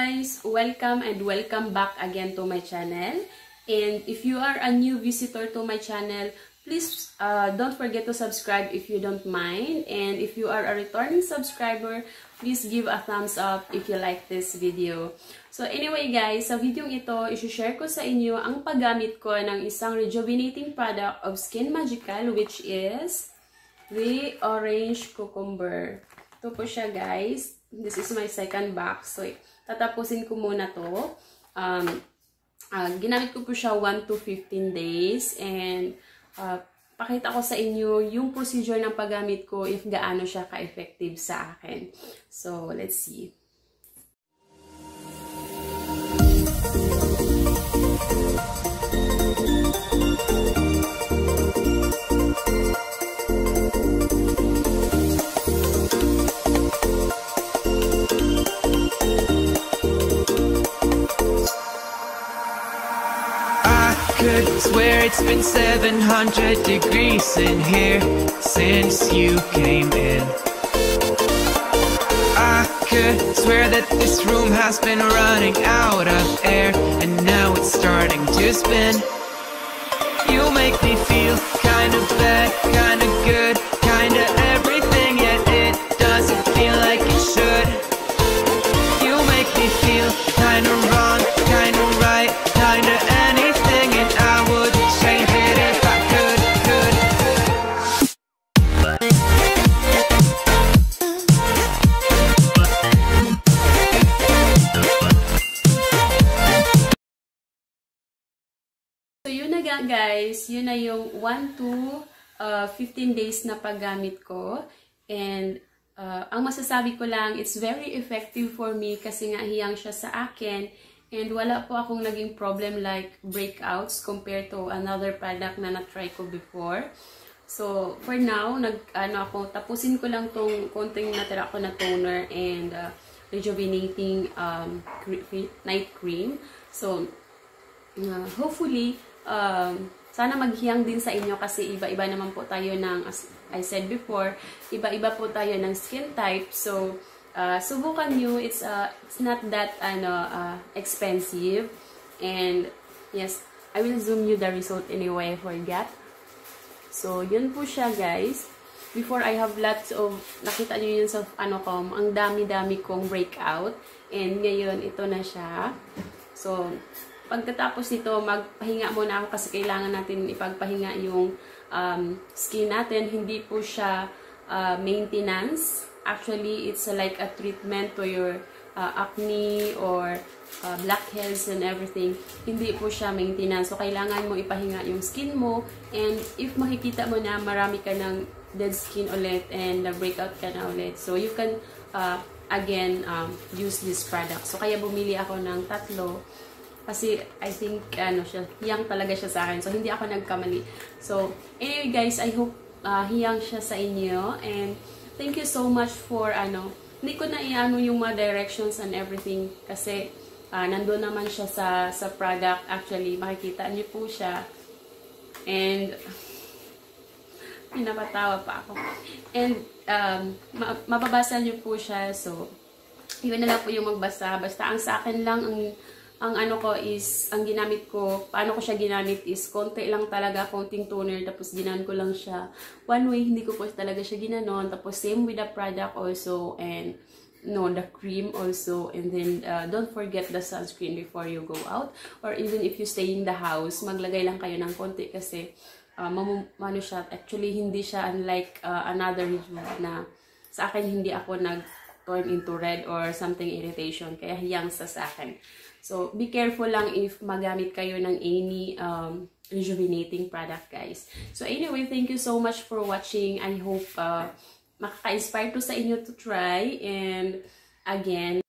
guys! Welcome and welcome back again to my channel. And if you are a new visitor to my channel, please don't forget to subscribe if you don't mind. And if you are a returning subscriber, please give a thumbs up if you like this video. So anyway guys, sa video ito, isi-share ko sa inyo ang paggamit ko ng isang rejuvenating product of Skin Magical, which is the Orange Cucumber. Ito po siya guys. This is my second box. So tatapusin ko muna to. Ginamit ko po siya 1 to 15 days. And pakita ko sa inyo yung procedure ng paggamit ko if gaano siya ka-effective sa akin. So let's see. Could swear it's been 700 degrees in here since you came in. I could swear that this room has been running out of air, and now it's starting to spin. You make me feel kind of bad, kind of good, kind of everything, yet it doesn't feel like it should. You make me feel kind of wrong, kind of right, kind of anything, and I would change it if I could. So yun na guys, yun na yung 1 to 15 days na paggamit ko. And ang masasabi ko lang, it's very effective for me kasi nga hiyang siya sa akin. And wala po akong naging problem like breakouts compared to another product na na-try ko before. So, for now, tapusin ko lang tong konting natira ko na toner and rejuvenating night cream. So, hopefully, sana maghiyang din sa inyo kasi iba-iba naman po tayo ng, as I said before, iba-iba po tayo ng skin type. So, subukan nyo. It's not that expensive. And yes, I will zoom you the result anyway for that. So, yun po siya guys. Before, I have lots of, nakita nyo yun sa ang dami-dami kong breakout. And ngayon, ito na siya. So, pagkatapos nito, magpahinga muna ako kasi kailangan natin ipagpahinga yung skin natin. Hindi po siya maintenance. Actually, it's like a treatment to your acne or blackheads and everything. Hindi po siya maintenance. So, kailangan mo ipahinga yung skin mo. And if makikita mo na marami ka ng dead skin ulit and breakout ka na ulit. So, you can again use this product. So, kaya bumili ako ng 3. Kasi I think hiyang talaga siya sa akin. So, hindi ako nagkamali. So, anyway guys, I hope hiyang siya sa inyo. And thank you so much for hindi ko na iano yung mga directions and everything. Kasi nandun naman siya sa product. Actually, makikita niyo po siya. And pinapatawa pa ako. And mababasa niyo po siya. So, yun na lang po yung magbasa. Basta ang sa akin lang, ang ginamit ko, paano ko siya ginamit is, konti lang talaga, konting toner, tapos ginan ko lang siya. One way, hindi ko po talaga siya ginanon. Tapos, same with the product also, and, the cream also. And then, don't forget the sunscreen before you go out. Or even if you stay in the house, maglagay lang kayo ng konti kasi, siya, actually, hindi siya unlike another review na, sa akin, hindi ako nag-turn into red or something irritation. Kaya, hiyang sa akin. So, be careful lang if magamit kayo ng any rejuvenating product, guys. So, anyway, thank you so much for watching. I hope makaka-inspire to sa inyo to try. And, again,